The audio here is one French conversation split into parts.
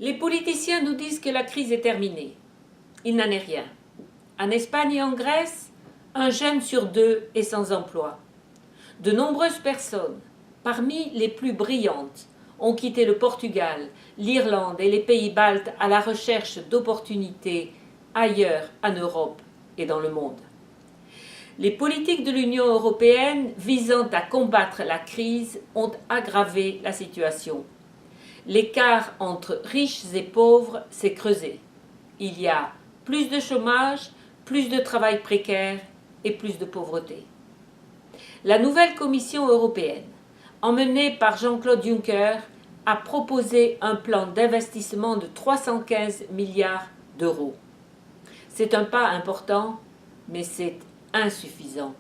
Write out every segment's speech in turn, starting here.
Les politiciens nous disent que la crise est terminée. Il n'en est rien. En Espagne et en Grèce, un jeune sur deux est sans emploi. De nombreuses personnes, parmi les plus brillantes, ont quitté le Portugal, l'Irlande et les pays baltes à la recherche d'opportunités ailleurs en Europe et dans le monde. Les politiques de l'Union européenne visant à combattre la crise ont aggravé la situation. L'écart entre riches et pauvres s'est creusé. Il y a plus de chômage, plus de travail précaire et plus de pauvreté. La nouvelle Commission européenne, emmenée par Jean-Claude Juncker, a proposé un plan d'investissement de 315 milliards d'euros. C'est un pas important, mais c'est insuffisant.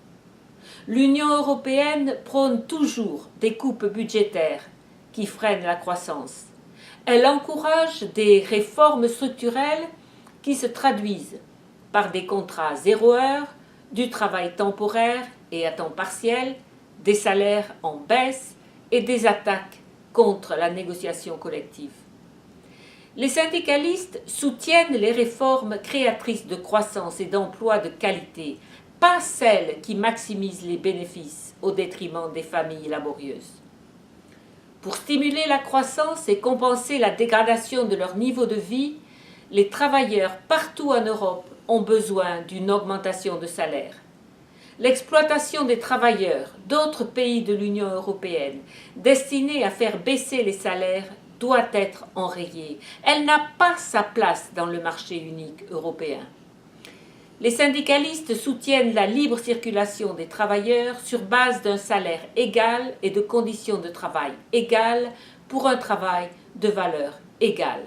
L'Union européenne prône toujours des coupes budgétaires qui freinent la croissance. Elle encourage des réformes structurelles qui se traduisent par des contrats 0 heure, du travail temporaire et à temps partiel, des salaires en baisse et des attaques contre la négociation collective. Les syndicalistes soutiennent les réformes créatrices de croissance et d'emplois de qualité, pas celles qui maximisent les bénéfices au détriment des familles laborieuses. Pour stimuler la croissance et compenser la dégradation de leur niveau de vie, les travailleurs partout en Europe ont besoin d'une augmentation de salaire. L'exploitation des travailleurs d'autres pays de l'Union européenne, destinée à faire baisser les salaires, doit être enrayée. Elle n'a pas sa place dans le marché unique européen. Les syndicalistes soutiennent la libre circulation des travailleurs sur base d'un salaire égal et de conditions de travail égales pour un travail de valeur égale.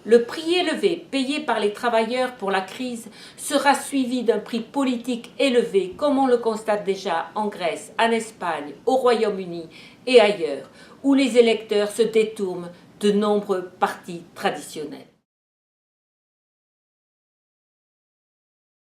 Le prix élevé payé par les travailleurs pour la crise sera suivi d'un prix politique élevé, comme on le constate déjà en Grèce, en Espagne, au Royaume-Uni et ailleurs, où les électeurs se détournent de nombreux partis traditionnels.